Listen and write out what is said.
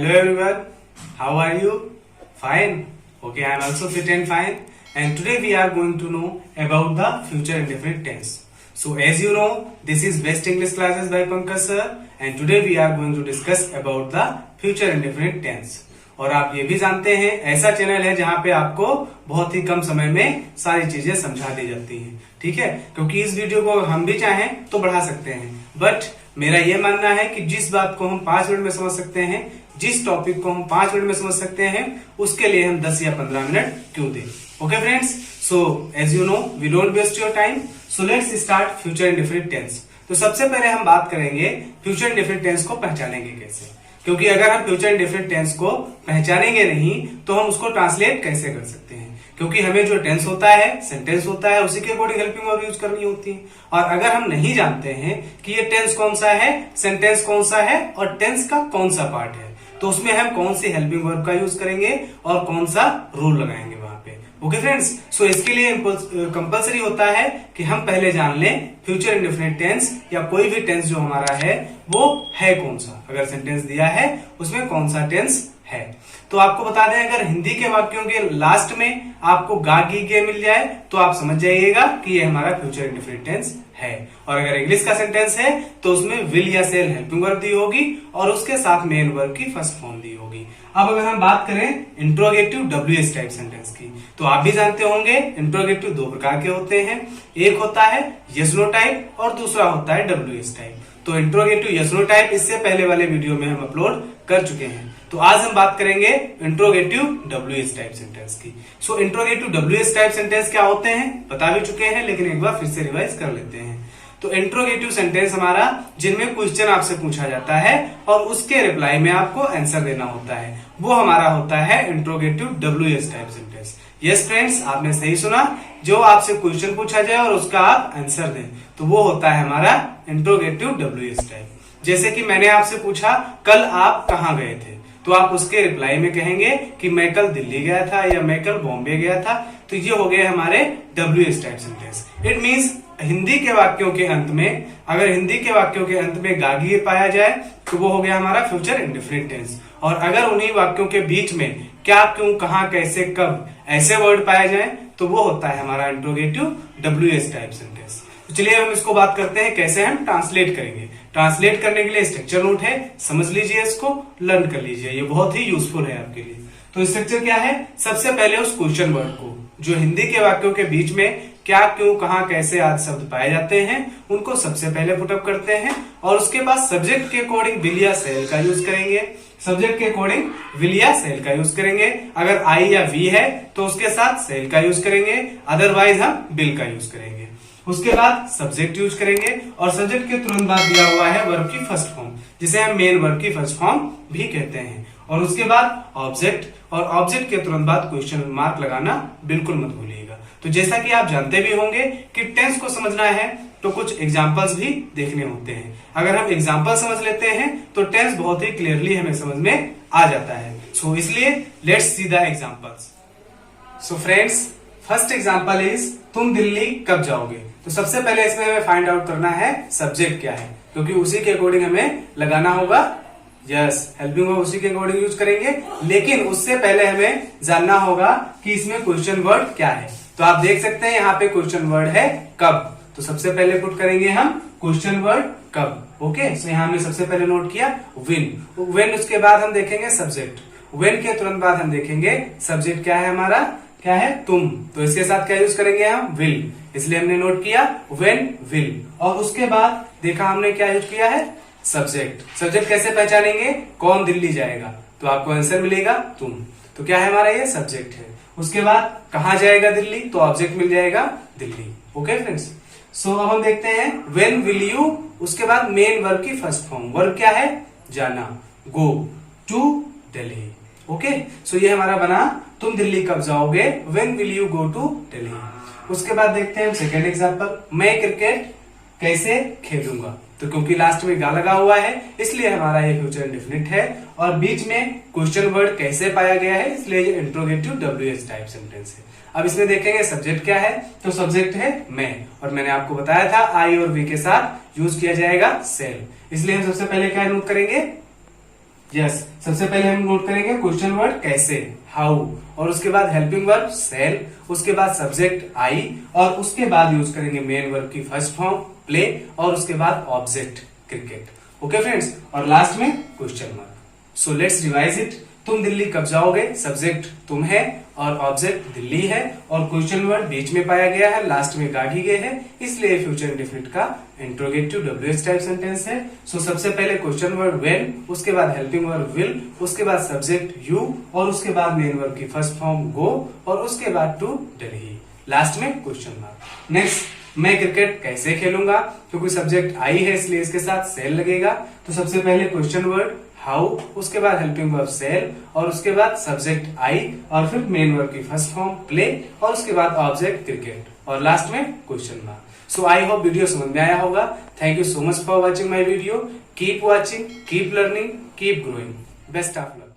Hello everyone, how are you? Fine. Okay, I am also fit and fine. And today we are going to know about the future indefinite tense. So as you know, this is Best English Classes by Pankaj sir, and today we are going to discuss about the future indefinite tense. और आप ये भी जानते हैं ऐसा channel है जहाँ पे आपको बहुत ही कम समय में सारी चीजें समझा दी जाती हैं, ठीक है। क्योंकि इस वीडियो को हम भी चाहें तो बढ़ा सकते हैं, बट मेरा ये मानना है कि जिस बात को हम 5 मिनट में समझ सकते हैं, जिस टॉपिक को हम 5 मिनट में समझ सकते हैं, उसके लिए हम 10 या 15 मिनट क्यों दें। Okay friends, so as you know we don't waste your time, so let's start future indefinite tense. तो सबसे पहले हम बात करेंगे फ्यूचर इंडेफिनिट टेंस को पहचानेंगे कैसे, क्योंकि अगर हम फ्यूचर इंडेफिनिट टेंस को पहचानेंगे नहीं तो हम उसको ट्रांसलेट कैसे कर सकते हैं। क्योंकि हमें जो टेंस होता है, सेंटेंस होता है, उसी के अकॉर्डिंग हेल्पिंग वर्ब यूज करनी होती है। और अगर हम नहीं जानते हैं कि ये टेंस कौन सा है, सेंटेंस कौन सा है और टेंस का कौन सा पार्ट है, तो उसमें हम कौन सी हेल्पिंग वर्ब का यूज करेंगे और कौन सा रूल लगाएंगे वहां पे। ओके फ्रेंड्स, सो इसके लिए कंपलसरी होता है कि हम पहले जान लें फ्यूचर इंडेफिनिट टेंस या कोई भी टेंस जो हमारा है वो है कौन सा। अगर सेंटेंस दिया है उसमें कौन सा टेंस है। तो आपको बता दें, अगर हिंदी के वाक्यों के लास्ट में आपको गा गी गे मिल जाए तो आप समझ जाइएगा कि ये हमारा फ्यूचर इंडेफिनिट टेंस है। और अगर इंग्लिश का सेंटेंस है तो उसमें विल या सेल हेल्पिंग वर्ब दी होगी और उसके साथ मेन वर्ब की फर्स्ट फॉर्म दी होगी। अब अगर हम बात करें इंट्रोगेटिव WH टाइप सेंटेंस की, तो आप भी जानते होंगे इंट्रोगेटिव 2 प्रकार के होते हैं। एक होता है यस नो टाइप और दूसरा होता है WH टाइप। तो इंट्रोगेटिव यस नो टाइप इससे पहले वाले वीडियो में हम अपलोड कर चुके हैं। तो आज हम बात करेंगे इंट्रोगेटिव WH टाइप सेंटेंस की। सो इंट्रोगेटिव WH टाइप सेंटेंस क्या होते हैं बता भी चुके हैं, लेकिन एक बार फिर से रिवाइज कर लेते हैं। तो इंट्रोगेटिव सेंटेंस हमारा जिनमें क्वेश्चन आपसे पूछा जाता है और उसके रिप्लाई में आपको आंसर देना होता है, वो हमारा होता है interrogative WH type sentence. Yes friends, आपने सही सुना, जो आपसे क्वेश्चन पूछा जाए और उसका आप आंसर दें, तो वो होता है हमारा इंट्रोगेटिव WH टाइप। जैसे कि मैंने आपसे पूछा कल आप कहाँ गए थे, तो आप उसके रिप्लाई में कहेंगे कि मैं कल दिल्ली गया था या मैं कल बॉम्बे गया था। तो ये हो गए हमारे WH type sentence. It means Hindi के वाक्यों के अंत में, अगर हिंदी के वाक्यों के अंत में गागी पाया जाए तो वो हो गया हमारा फ्यूचर इंडेफिनिट टेंस। और अगर उन्हीं वाक्यों के बीच में क्या, क्यों, कहां, कैसे, कब ऐसे वर्ड पाए जाए तो वो होता है हमारा इंट्रोगेटिव WH टाइप सेंटेंस। तो चलिए हम इसको बात करते हैं कैसे हम ट्रांसलेट करेंगे। ट्रांसलेट करने के लिए स्ट्रक्चर नोट है, समझ लीजिए, इसको लर्न कर लीजिए, ये बहुत ही यूजफुल है आपके लिए। तो स्ट्रक्चर क्या है, सबसे पहले उस क्वेश्चन वर्ड को जो हिंदी के वाक्यों के बीच में क्या, क्यों, कहां, कैसे आदि शब्द पाए जाते हैं उनको सबसे पहले पुटअप करते हैं। और उसके बाद सब्जेक्ट के अकॉर्डिंग विल या सेल का यूज करेंगे। सब्जेक्ट के अकॉर्डिंग विल या सेल का यूज करेंगे। अगर आई या वी है तो उसके साथ सेल का यूज करेंगे, अदरवाइज हम विल का यूज करेंगे। उसके बाद सब्जेक्ट यूज करेंगे और सब्जेक्ट के तुरंत बाद दिया हुआ है वर्ब की फर्स्ट फॉर्म, जिसे हम मेन वर्ब की फर्स्ट फॉर्म भी कहते हैं। और उसके बाद ऑब्जेक्ट, और ऑब्जेक्ट के तुरंत बाद क्वेश्चन मार्क लगाना बिल्कुल मत भूलिएगा। तो जैसा कि आप जानते भी होंगे कि टेंस को समझना है तो कुछ एग्जाम्पल्स भी देखने होते हैं। अगर हम एग्जाम्पल समझ लेते हैं तो टेंस बहुत ही क्लियरली हमें समझ में आ जाता है। सो इसलिए let's see the examples. So friends, first example is तुम दिल्ली कब जाओगे। तो सबसे पहले इसमें हमें फाइंड आउट करना है सब्जेक्ट क्या है, क्योंकि उसी के अकॉर्डिंग हमें लगाना होगा। यस, हेल्पिंग वर्ब उसी के अकॉर्डिंग यूज करेंगे, लेकिन उससे पहले हमें जानना होगा कि इसमें क्वेश्चन वर्ड क्या है। तो आप देख सकते हैं यहाँ पे क्वेश्चन वर्ड है कब। तो सबसे पहले पुट करेंगे हम क्वेश्चन वर्ड कब। ओके, सो यहाँ हमने सबसे पहले नोट किया व्हेन। व्हेन उसके बाद हम देखेंगे सब्जेक्ट। व्हेन के तुरंत बाद हम देखेंगे सब्जेक्ट क्या है हमारा, क्या है, तुम। तो इसके साथ क्या यूज करेंगे हम, विल, इसलिए हमने नोट किया व्हेन विल। और उसके बाद देखा हमने क्या यूज किया है, सब्जेक्ट। सब्जेक्ट कैसे पहचानेंगे, कौन दिल्ली जाएगा, तो आपको आंसर मिलेगा तुम। तो क्या है हमारा, ये सब्जेक्ट है। उसके बाद कहां जाएगा दिल्ली, तो ऑब्जेक्ट मिल जाएगा दिल्ली। ओके फ्रेंड्स, सो अब हम देखते हैं व्हेन विल यू, उसके बाद मेन वर्ब की फर्स्ट फॉर्म। वर्ब क्या है, जाना, go to Delhi. Okay, so ये हमारा बना तुम दिल्ली कब जाओगे, when will you go to Delhi. उसके बाद देखते हैं सेकेंड एग्जांपल, मैं क्रिकेट कैसे खेलूंगा। तो क्योंकि लास्ट में गा लगा हुआ है इसलिए हमारा ये फ्यूचर इंडेफिनिट है, और बीच में क्वेश्चन वर्ड कैसे पाया गया है इसलिए ये इंट्रोगेटिव WH टाइप सेंटेंस है। अब इसमें देखेंगे सब्जेक्ट क्या है, तो सब्जेक्ट है मैं, और मैंने आपको बताया था आई और वी के साथ यूज किया जाएगा सेल। इसलिए हम सबसे पहले क्या नोट करेंगे, यस सबसे पहले हम नोट करेंगे क्वेश्चन वर्ड कैसे, हाउ, और उसके बाद हेल्पिंग वर्ब सेल, उसके बाद सब्जेक्ट आई, और उसके बाद यूज करेंगे मेन वर्ब की फर्स्ट फॉर्म प्ले, और उसके बाद ऑब्जेक्ट क्रिकेट। ओके फ्रेंड्स, और लास्ट में question mark. So let's revise it. तुम दिल्ली कब जाओगे, सब्जेक्ट तुम है और ऑब्जेक्ट दिल्ली है, और क्वेश्चन वर्ड बीच में पाया गया है, लास्ट में गाड़ी गए है, इसलिए फ्यूचर इंडेफिनिट का इंट्रोगेटिव WH टाइप सेंटेंस है। सो सबसे पहले क्वेश्चन वर्ड व्हेन, उसके बाद हेल्पिंग वर्ब विल, उसके बाद सब्जेक्ट यू, और उसके बाद मेन वर्ब की फर्स्ट फॉर्म गो, और उसके बाद टू दिल्ली, लास्ट में क्वेश्चन मार्क। नेक्स्ट, मैं क्रिकेट कैसे खेलूंगा, क्योंकि सब्जेक्ट आई है इसलिए इसके साथ सेल लगेगा। तो सबसे पहले क्वेश्चन वर्ड हाउ, उसके बाद हेल्पिंग वर्ब सेल, और उसके बाद सब्जेक्ट आई, और फिर मेन वर्ब की फर्स्ट फॉर्म प्ले, और उसके बाद ऑब्जेक्ट क्रिकेट, और लास्ट में question mark. So I hope video समझ में आया होगा। Thank you so much for watching my video. Keep watching, keep learning, keep growing. Best of luck.